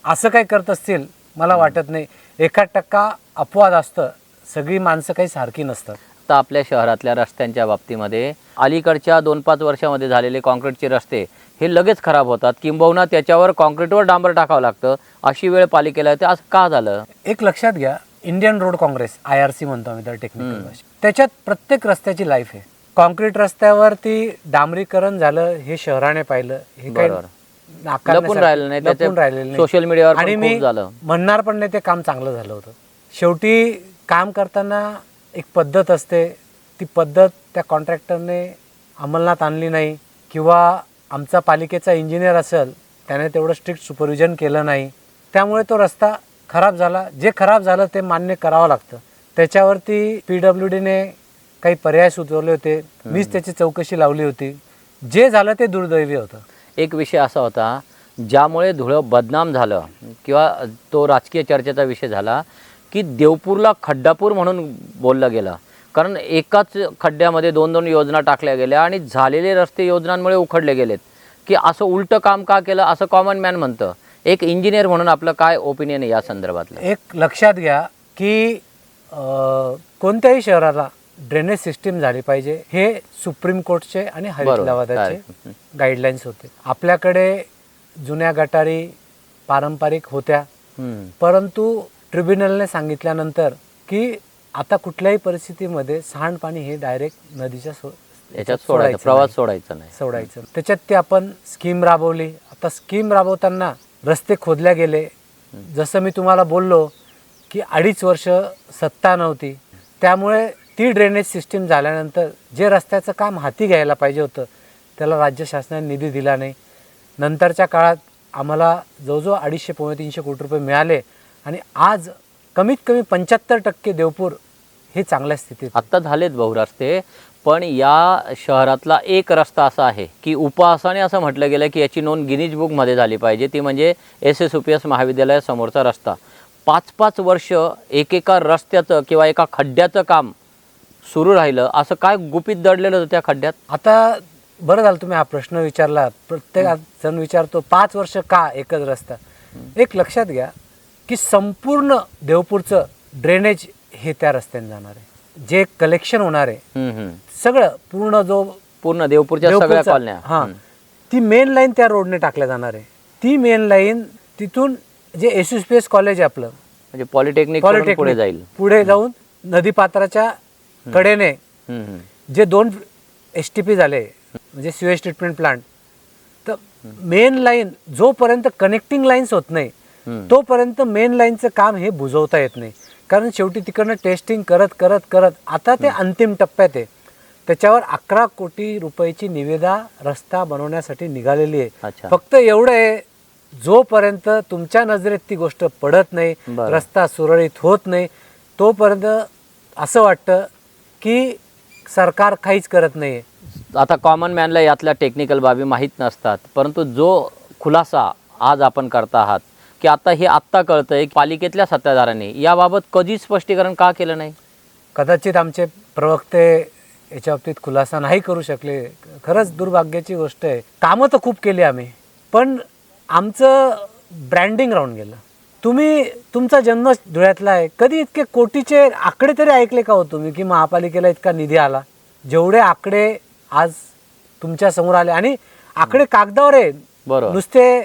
Speaker 2: असं काही करत असतील मला वाटत नाही. 1% अपवाद असतं. सगळी माणसं काही सारखी नसतात.
Speaker 1: तर आपल्या शहरातल्या रस्त्यांच्या बाबतीमध्ये अलीकडच्या 2-5 वर्षामध्ये झालेले कॉन्क्रीटचे रस्ते हे लगेच खराब होतात, किंबहुना त्याच्यावर कॉन्क्रीटवर डांबर टाकावं लागतं. अशी वेळ पालिकेला येते. असं का झालं?
Speaker 2: एक लक्षात घ्या, इंडियन रोड काँग्रेस IRC म्हणतो आम्ही तर टेक्निकल भाषेत, त्याच्यात प्रत्येक रस्त्याची लाईफ आहे. कॉन्क्रीट रस्त्यावरती डांबरीकरण झालं हे शहराने पाहिलं, हे काही
Speaker 1: लपून राहिलं नाही, सोशल मीडियावर
Speaker 2: आणि मी
Speaker 1: झालं.
Speaker 2: म्हणणार पण नाही ते काम चांगलं झालं होतं. शेवटी काम करताना एक पद्धत असते, ती पद्धत त्या कॉन्ट्रॅक्टरने अंमलात आणली नाही, किंवा आमचा पालिकेचा इंजिनियर असेल त्याने तेवढं स्ट्रिक्ट सुपरविजन केलं नाही, त्यामुळे तो रस्ता खराब झाला, जे खराब झालं ते मान्य करावं लागतं. त्याच्यावरती PWDने काही पर्याय सुचवले होते, मीच त्याची चौकशी लावली होती. जे झालं ते दुर्दैवी होतं.
Speaker 1: एक विषय असा होता ज्यामुळे धुळं बदनाम झालं किंवा तो राजकीय चर्चेचा विषय झाला की देवपूरला खड्डापूर म्हणून बोललं गेलं. कारण एकाच खड्ड्यामध्ये 2-2 योजना टाकल्या गेल्या आणि झालेले रस्ते योजनांमुळे उखडले गेलेत. की असं उलटं काम का केलं असं कॉमन मॅन म्हणतं. एक इंजिनियर म्हणून आपलं काय ओपिनियन आहे या संदर्भातलं?
Speaker 2: एक लक्षात घ्या की कोणत्याही शहराला ड्रेनेज सिस्टीम झाली पाहिजे हे सुप्रीम कोर्टचे आणि हैदराबादचे गाईडलाईन्स होते. आपल्याकडे जुन्या गटारी पारंपरिक होत्या, परंतु ट्रिब्युनलने सांगितल्यानंतर की आता कुठल्याही परिस्थितीमध्ये सांडपाणी हे डायरेक्ट नदीच्या
Speaker 1: याच्यात सोडायचं, प्रवास सोडायचं.
Speaker 2: त्याच्यात ते आपण स्कीम राबवली. आता स्कीम राबवताना रस्ते खोदल्या गेले. जसं मी तुम्हाला बोललो की 2.5 वर्ष सत्ता नव्हती, त्यामुळे ती ड्रेनेज सिस्टीम झाल्यानंतर जे रस्त्याचं काम हाती घ्यायला पाहिजे होतं त्याला राज्य शासनाने निधी दिला नाही. नंतरच्या काळात आम्हाला जवळजवळ 250-300 कोटी रुपये मिळाले आणि आज कमीत कमी 75% देवपूर हे चांगल्या स्थितीत.
Speaker 1: आत्ता झालेत बहुरस्ते, पण या शहरातला एक रस्ता असा आहे की उपहासाने असं म्हटलं गेलं की याची नोंद गिनीज बुकमध्ये झाली पाहिजे. ती म्हणजे SSUPS महाविद्यालयासमोरचा रस्ता. 5-5 वर्ष एकेका रस्त्याचं किंवा एका खड्ड्याचं काम सुरू राहिलं. असं काय गुपित दडलेलं होतं त्या खड्ड्यात?
Speaker 2: आता बरं झालं तुम्ही हा प्रश्न विचारला. प्रत्येक जण विचारतो 5 वर्ष का एकच रस्ता. एक लक्षात घ्या की संपूर्ण देवपूरचं ड्रेनेज हे त्या रस्त्याने जाणार आहे. जे कलेक्शन होणार आहे सगळं पूर्ण
Speaker 1: देवपूरच्या सगळ्या कॉलन्या,
Speaker 2: ती मेन लाईन त्या रोडने टाकल्या जाणार आहे. ती मेन लाईन तिथून जे SSUPS कॉलेज आहे आपलं,
Speaker 1: म्हणजे पॉलिटेक्निक पुढे जाईल.
Speaker 2: पुढे जाऊन नदीपात्राच्या कडेने जे 2 STP झाले म्हणजे सिवेज ट्रीटमेंट प्लांट, तर मेन लाईन जोपर्यंत कनेक्टिंग लाईन्स होत नाही तोपर्यंत मेन लाईनचं काम हे बुजवता येत नाही. कारण शेवटी तिकडनं टेस्टिंग करत करत करत आता ते अंतिम टप्प्यात आहे. त्याच्यावर 11 कोटी रुपयाची निविदा रस्ता बनवण्यासाठी निघालेली आहे. फक्त एवढं आहे, जोपर्यंत तुमच्या नजरेत ती गोष्ट पडत नाही, रस्ता सुरळीत होत नाही, तोपर्यंत असं वाटतं की सरकार काहीच करत नाही.
Speaker 1: आता कॉमन मॅनला यातल्या टेक्निकल बाबी माहीत नसतात, परंतु जो खुलासा आज आपण करता आहात की आता हे आत्ता कळतंय पालिकेतल्या सत्ताधाऱ्यांनी याबाबत कधीच स्पष्टीकरण का केलं नाही?
Speaker 2: कदाचित आमचे प्रवक्ते याच्या बाबतीत खुलासा नाही करू शकले. खरंच दुर्भाग्याची गोष्ट आहे. कामं तर खूप केली आम्ही, पण आमचं ब्रँडिंग राहून गेलं. तुम्ही तुमचा जन्म धुळ्यातला आहे, कधी इतके कोटीचे आकडे तरी ऐकले का हो तुम्ही की महापालिकेला इतका निधी आला? जेवढे आकडे आज तुमच्या समोर आले आणि आकडे कागदावर आहे, नुसते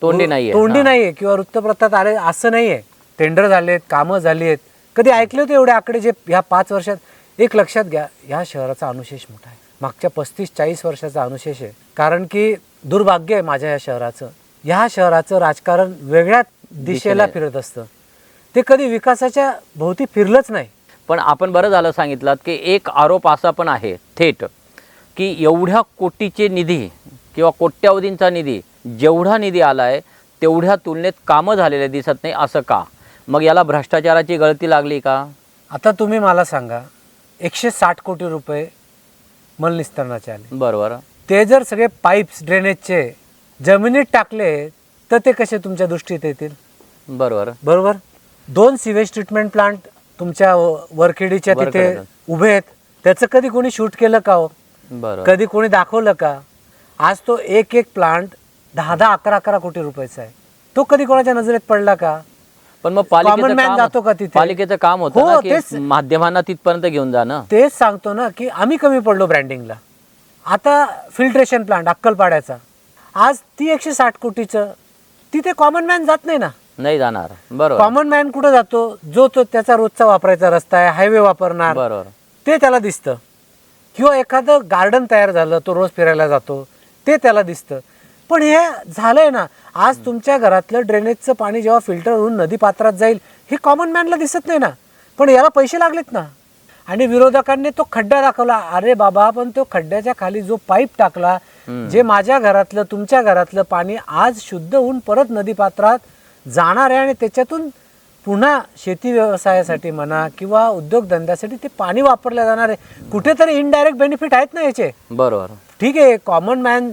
Speaker 2: तोंडी नाहीये किंवा वृत्तपत्रात आले असं नाहीये. टेंडर झालेत, कामं झाली आहेत. कधी ऐकले होते एवढे आकडे जे ह्या 5 वर्षात? एक लक्षात घ्या, ह्या शहराचा अनुशेष मोठा आहे. मागच्या 35-40 वर्षाचा अनुशेष आहे. कारण की दुर्भाग्य आहे माझ्या ह्या शहराचं राजकारण वेगळ्या दिशेला फिरत असतं. ते कधी विकासाच्या भोवती फिरलंच नाही.
Speaker 1: पण आपण बरं झालं सांगितलं की एक आरोप असा पण आहे थेट की एवढ्या कोटीचे निधी किंवा कोट्यावधींचा निधी, जेवढा निधी आलाय तेवढ्या तुलनेत कामं झालेले दिसत नाही. असं का? मग याला भ्रष्टाचाराची गळती लागली का?
Speaker 2: आता तुम्ही मला सांगा, 160 कोटी रुपये मलनिस्तारणाचे आले,
Speaker 1: बरोबर.
Speaker 2: ते जर सगळे पाईप्स ड्रेनेजचे जमिनीत टाकले तर ते कसे तुमच्या दृष्टीत येतील? बरोबर. 2 सिवेज ट्रीटमेंट प्लांट तुमच्या वरखेडीच्या तिथे उभे आहेत. त्याचं कधी कोणी शूट केलं का हो? कधी कोणी दाखवलं का? आज तो एक प्लांट 10-10, 11-11 कोटी रुपयाचा आहे. तो कधी कोणाच्या नजरेत पडला का?
Speaker 1: पण मग
Speaker 2: जातो का तिथे?
Speaker 1: पालिकेचं काम होतं ना की माध्यमांना तिथपर्यंत घेऊन जा ना.
Speaker 2: तेच सांगतो ना की आम्ही कमी पडलो ब्रँडिंगला. आता फिल्ट्रेशन प्लांट अक्कलपाड्याचा, आज ती 160 कोटीचं, तिथे कॉमन मॅन जात नाही ना.
Speaker 1: नाही जाणार. बरोबर.
Speaker 2: कॉमन मॅन कुठं जातो? जो तो त्याचा रोजचा वापरायचा रस्ता आहे, हायवे वापरणार,
Speaker 1: बरोबर,
Speaker 2: ते त्याला दिसतं. किंवा एखादं गार्डन तयार झालं, तो रोज फिरायला जातो, ते त्याला दिसतं. पण हे झालंय ना, आज तुमच्या घरातलं ड्रेनेजचं पाणी जेव्हा फिल्टर होऊन नदीपात्रात जाईल हे कॉमन मॅनला दिसत नाही ना. पण याला पैसे लागलेत ना. आणि विरोधकांनी तो खड्डा दाखवला. अरे बाबा, पण तो खड्ड्याच्या खाली जो पाईप टाकला, जे माझ्या घरातलं तुमच्या घरातलं पाणी आज शुद्ध होऊन परत नदीपात्रात जाणार आहे आणि त्याच्यातून पुन्हा शेती व्यवसायासाठी म्हणा किंवा उद्योगधंद्यासाठी ते पाणी वापरलं जाणार आहे. कुठेतरी इनडायरेक्ट बेनिफिट आहेत ना याचे.
Speaker 1: बरोबर.
Speaker 2: ठीक आहे, कॉमन मॅन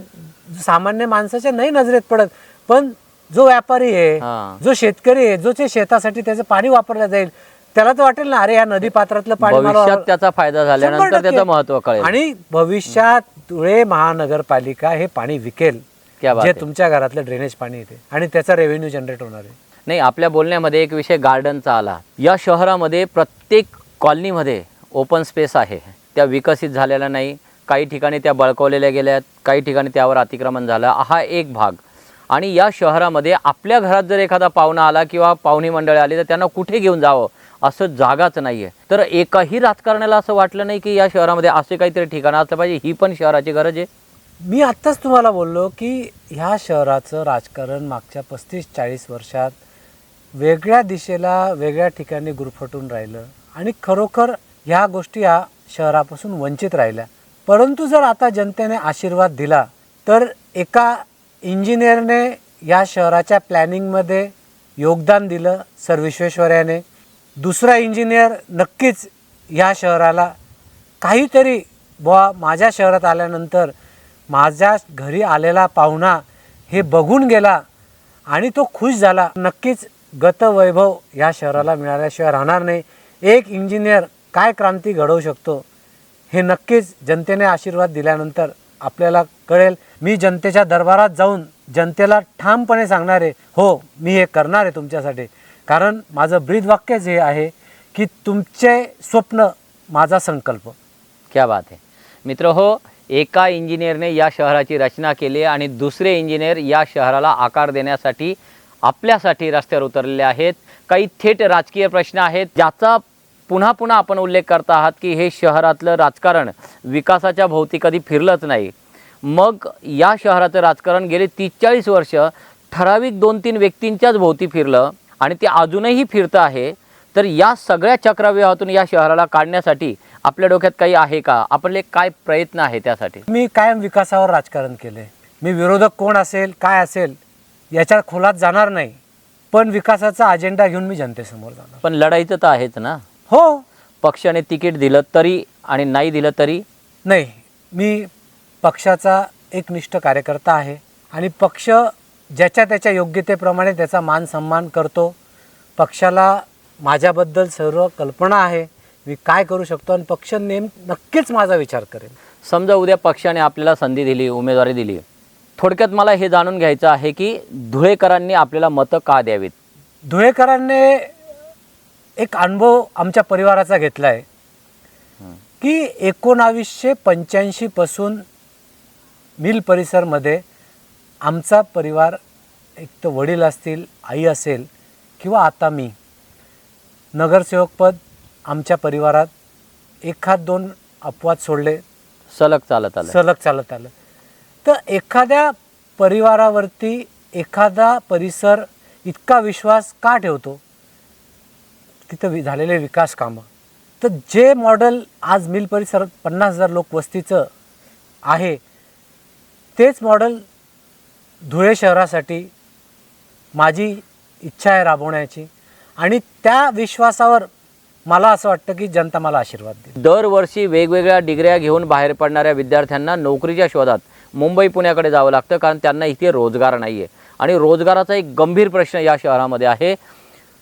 Speaker 2: सामान्य माणसाच्या नाही नजरेत पडत, पण जो व्यापारी आहे, जो शेतकरी आहे, जो ते शेतासाठी त्याचं पाणी वापरलं जाईल, त्याला तर वाटेल ना, अरे या नदी पात्रातलं पाणी मला
Speaker 1: भविष्यात त्याचा फायदा झाल्यानंतर
Speaker 2: 100%
Speaker 1: त्याचं महत्व कळेल.
Speaker 2: आणि भविष्यात धुळे महानगरपालिका हे पाणी विकेल,
Speaker 1: क्या बात
Speaker 2: जे
Speaker 1: आहे.
Speaker 2: तुमच्या घरातलं ड्रेनेज पाणी येते आणि त्याचा रेव्हेन्यू जनरेट होणार आहे.
Speaker 1: नाही, आपल्या बोलण्यामध्ये एक विषय गार्डनचा आला. या शहरामध्ये प्रत्येक कॉलनीमध्ये ओपन स्पेस आहे, त्या विकसित झालेल्या नाही. काही ठिकाणी त्या बळकवलेल्या गेल्यात, काही ठिकाणी त्यावर अतिक्रमण झालं. हा एक भाग. आणि या शहरामध्ये आपल्या घरात जर एखादा पाहुणा आला किंवा पाहुणी मंडळी आली तर त्यांना कुठे घेऊन जावं असं जागाच नाही आहे. तर एकाही राजकारण्याला असं वाटलं नाही की या शहरामध्ये असे काहीतरी ठिकाणं असलं पाहिजे, ही पण शहराची गरज आहे.
Speaker 2: मी आत्ताच तुम्हाला बोललो की ह्या शहराचं राजकारण मागच्या 35-40 वर्षात वेगळ्या दिशेला वेगळ्या ठिकाणी गुरफटून राहिलं आणि खरोखर ह्या गोष्टी या शहरापासून वंचित राहिल्या. परंतु जर आता जनतेने आशीर्वाद दिला तर एका इंजिनियरने या शहराच्या प्लॅनिंगमध्ये योगदान दिलं सर विश्वेश्वरैयाने. दुसरा इंजिनियर नक्कीच या शहराला काहीतरी बुवा माझ्या शहरात आल्यानंतर माझ्या घरी आलेला पाहुणा हे बघून गेला आणि तो खुश झाला. नक्कीच गतवैभव या शहराला मिळाल्याशिवाय राहणार नाही. एक इंजिनियर काय क्रांती घडवू शकतो हे नक्कीच जनतेने आशीर्वाद दिल्यानंतर आपल्याला कळेल. मी जनतेच्या दरबारात जाऊन जनतेला ठामपणे सांगणार आहे, हो मी हे करणार आहे तुमच्यासाठी. कारण माझं ब्रीदवाक्यच हे आहे की तुमचे स्वप्न माझा संकल्प.
Speaker 1: क्या बात आहे. मित्र हो, एका इंजिनियरने या शहराची रचना केली आणि दुसरे इंजिनियर या शहराला आकार देण्यासाठी आपल्यासाठी रस्त्यावर उतरलेले आहेत. काही थेट राजकीय प्रश्न आहेत ज्याचा पुन्हा पुन्हा आपण उल्लेख करत आहात की हे शहरातलं राजकारण विकासाच्या भोवती कधी फिरलंच नाही. मग या शहराचं राजकारण गेली 30-40 वर्ष ठराविक 2-3 व्यक्तींच्याच भोवती फिरलं आणि ते अजूनही फिरतं आहे. तर या सगळ्या चक्रव्यूहातून या शहराला काढण्यासाठी आपल्या डोक्यात काही आहे का? आपले काय प्रयत्न आहे त्यासाठी?
Speaker 2: मी कायम विकासावर राजकारण केले. मी विरोधक कोण असेल काय असेल याच्या खोलात जाणार नाही, पण विकासाचा अजेंडा घेऊन मी जनतेसमोर जाणार.
Speaker 1: पण लढाईचं तर आहेच ना.
Speaker 2: हो,
Speaker 1: पक्षाने तिकीट दिलं तरी आणि नाही दिलं तरी
Speaker 2: नाही, मी पक्षाचा एकनिष्ठ कार्यकर्ता आहे आणि पक्ष ज्याच्या त्याच्या योग्यतेप्रमाणे त्याचा मान सन्मान करतो. पक्षाला माझ्याबद्दल सर्व कल्पना आहे, मी काय करू शकतो आणि पक्ष नक्कीच माझा विचार करेल.
Speaker 1: समजा उद्या पक्षाने आपल्याला संधी दिली, उमेदवारी दिली, थोडक्यात मला हे जाणून घ्यायचं आहे की धुळेकरांनी आपल्याला मतं का द्यावीत?
Speaker 2: धुळेकरांनी एक अनुभव आमच्या परिवाराचा घेतला आहे की 1985 पासून मिल परिसरमध्ये आमचा परिवार, एक तर वडील असतील, आई असेल किंवा आता मी, नगरसेवकपद आमच्या परिवारात 1-2 अपवाद सोडले
Speaker 1: सलग चालत आलं.
Speaker 2: तर एखाद्या परिवारावरती एखादा परिसर इतका विश्वास का ठेवतो? तिथं झालेले विकास कामं. तर जे मॉडेल आज मिल परिसरात 50,000 लोक वस्तीचं आहे तेच मॉडेल धुळे शहरासाठी माझी इच्छा आहे राबवण्याची आणि त्या विश्वासावर मला असं वाटतं की जनता मला आशीर्वाद देईल.
Speaker 1: दरवर्षी वेगवेगळ्या डिग्र्या घेऊन बाहेर पडणाऱ्या विद्यार्थ्यांना नोकरीच्या शोधात मुंबई पुण्याकडे जावं लागतं, कारण त्यांना इथे रोजगार नाही आहे. आणि रोजगाराचा एक गंभीर प्रश्न या शहरामध्ये आहे.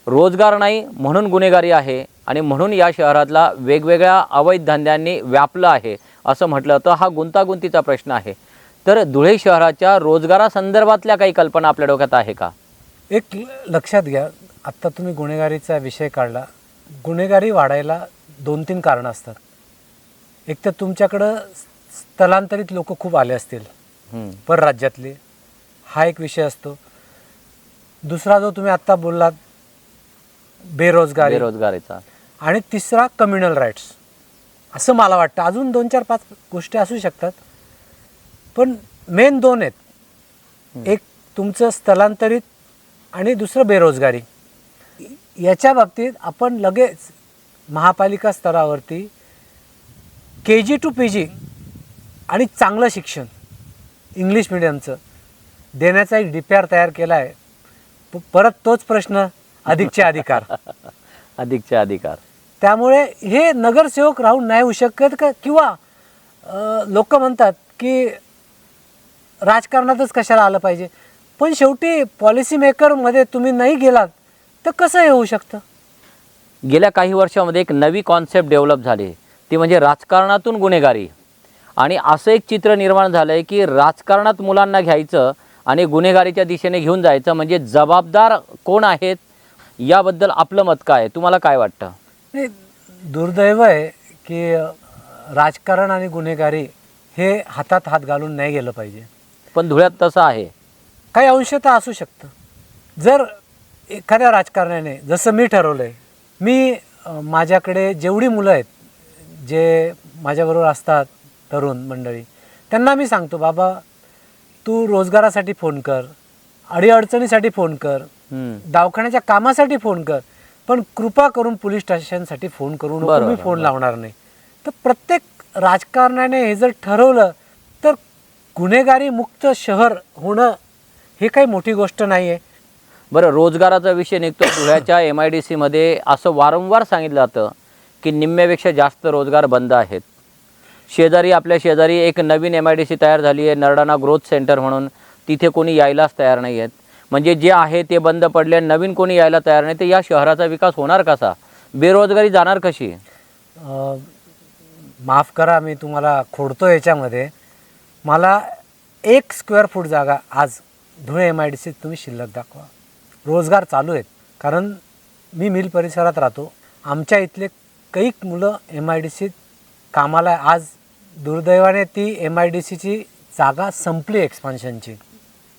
Speaker 1: रोजगार नाही म्हणून गुन्हेगारी आहे आणि म्हणून या शहरातला वेगवेगळ्या अवैध धंद्यांनी व्यापलं आहे असं म्हटलं तर हा गुंतागुंतीचा प्रश्न आहे. तर धुळे शहराच्या रोजगारासंदर्भातल्या काही कल्पना आपल्या डोक्यात आहे का?
Speaker 2: एक लक्षात घ्या, आत्ता तुम्ही गुन्हेगारीचा विषय काढला. गुन्हेगारी वाढायला 2-3 कारणं असतात. एक तर तुमच्याकडं स्थलांतरित लोक खूप आले असतील परराज्यातले, हा एक विषय असतो. दुसरा जो तुम्ही आत्ता बोललात
Speaker 1: बेरोजगारीचा,
Speaker 2: आणि तिसरा कम्युनल राईट्स, असं मला वाटतं. अजून 2-4-5 गोष्टी असू शकतात, पण मेन 2 आहेत. एक तुमचं स्थलांतरित आणि दुसरं बेरोजगारी. याच्या बाबतीत आपण लगेच महापालिका स्तरावरती KG to PG आणि चांगलं शिक्षण इंग्लिश मिडियमचं देण्याचा एक DPR तयार केला आहे. परत तोच प्रश्न, अधिकचे अधिकार.
Speaker 1: अधिकचे अधिकार.
Speaker 2: त्यामुळे हे नगरसेवक राहून नाही होऊ शकत का? किंवा लोक म्हणतात की राजकारणातच कशाला आलं पाहिजे, पण शेवटी पॉलिसी मेकरमध्ये तुम्ही नाही गेलात तर कसं हे होऊ शकतं?
Speaker 1: गेल्या काही वर्षामध्ये एक नवी कॉन्सेप्ट डेव्हलप झाली, ती म्हणजे राजकारणातून गुन्हेगारी. आणि असं एक चित्र निर्माण झालं आहे की राजकारणात मुलांना घ्यायचं आणि गुन्हेगारीच्या दिशेने घेऊन जायचं, म्हणजे जबाबदार कोण आहेत याबद्दल आपलं मत काय आहे? तुम्हाला काय वाटतं?
Speaker 2: नाही, दुर्दैव आहे की राजकारण आणि गुन्हेगारी हे हातात हात घालून नाही गेलं पाहिजे.
Speaker 1: पण धुळ्यात तसं आहे.
Speaker 2: काही अंशतः असू शकतं. जर एखाद्या राजकारण्याने, जसं मी ठरवलं आहे, मी माझ्याकडे जेवढी मुलं आहेत जे माझ्याबरोबर असतात, तरुण मंडळी, त्यांना मी सांगतो, बाबा तू रोजगारासाठी फोन कर, अडीअडचणीसाठी फोन कर, दवाखान्याच्या कामासाठी फोन कर, पण कृपा करून पोलीस स्टेशनसाठी फोन करू नको. मी फोन लावणार नाही. तर प्रत्येक राजकारण्याने हे जर ठरवलं तर गुन्हेगारी मुक्त शहर होणं हे काही मोठी गोष्ट नाही आहे.
Speaker 1: बरं, रोजगाराचा विषय निघतो. धुळ्याच्या MIDCमध्ये असं वारंवार सांगितलं जातं की निम्म्यापेक्षा जास्त रोजगार बंद आहेत. शेजारी, आपल्या शेजारी एक नवीन MIDC तयार झाली आहे, नरडाणा ग्रोथ सेंटर म्हणून. तिथे कोणी यायलाच तयार नाही आहेत. म्हणजे जे आहे ते बंद पडले, नवीन कोणी यायला तयार नाही. तर या शहराचा विकास होणार कसा? बेरोजगारी जाणार कशी?
Speaker 2: माफ करा, मी तुम्हाला खोडतो याच्यामध्ये. मला 1 स्क्वेअर फूट जागा आज धुळे MIDC तुम्ही शिल्लक दाखवा. रोजगार चालू आहेत, कारण मी मिल परिसरात राहतो. आमच्या इथले कैक मुलं MIDC कामाला. आज दुर्दैवाने ती MIDCची जागा संपली एक्सपान्शनची.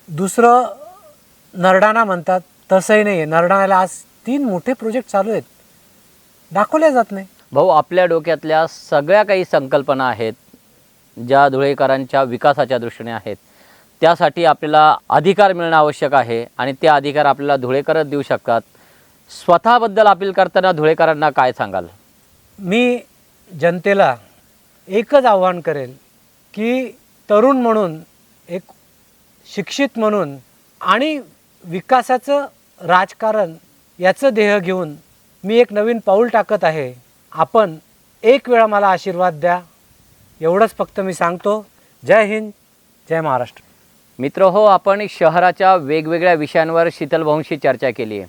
Speaker 2: दुसरं नरडाणा म्हणतात, तसंही नाही आहे. नरडाण्याला आज 3 मोठे प्रोजेक्ट चालू आहेत, दाखवल्या जात नाही.
Speaker 1: भाऊ, आपल्या डोक्यातल्या सगळ्या काही संकल्पना आहेत ज्या धुळेकरांच्या विकासाच्या दृष्टीने आहेत, त्यासाठी आपल्याला अधिकार मिळणं आवश्यक आहे आणि ते अधिकार आपल्याला धुळेकरच देऊ शकतात. स्वतःबद्दल अपील करताना धुळेकरांना काय सांगाल?
Speaker 2: मी जनतेला एकच आव्हान करेल की तरुण म्हणून, एक शिक्षित म्हणून आणि विकासाचं राजकारण याचं ध्येय घेऊन मी एक नवीन पाऊल टाकत आहे. आपण एक वेळा मला आशीर्वाद द्या, एवढंच फक्त मी सांगतो. जय हिंद, जय महाराष्ट्र.
Speaker 1: मित्र हो, आपण शहराच्या वेगवेगळ्या विषयांवर शीतल भाऊंशी चर्चा केली आहे.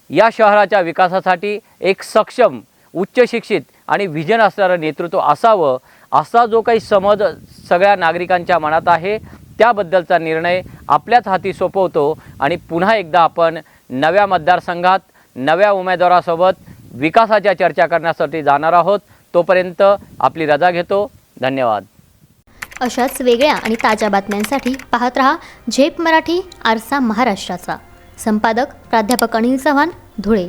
Speaker 1: या शहराच्या विकासासाठी एक सक्षम, उच्च शिक्षित आणि व्हिजन असणारं नेतृत्व असावं, असा जो काही समज सगळ्या नागरिकांच्या मनात आहे, त्याबद्दलचा निर्णय आपल्याच हाती सोपवतो. आणि पुन्हा एकदा आपण नव्या मतदारसंघात नव्या उमेदवारासोबत विकासाच्या चर्चा करण्यासाठी जाणार आहोत. तोपर्यंत आपली रजा घेतो. धन्यवाद.
Speaker 3: अशाच वेगळ्या आणि ताज्या बातम्यांसाठी पाहत रहा झेप मराठी, आरसा महाराष्ट्राचा. संपादक प्राध्यापक अनिल चव्हाण, धुळे.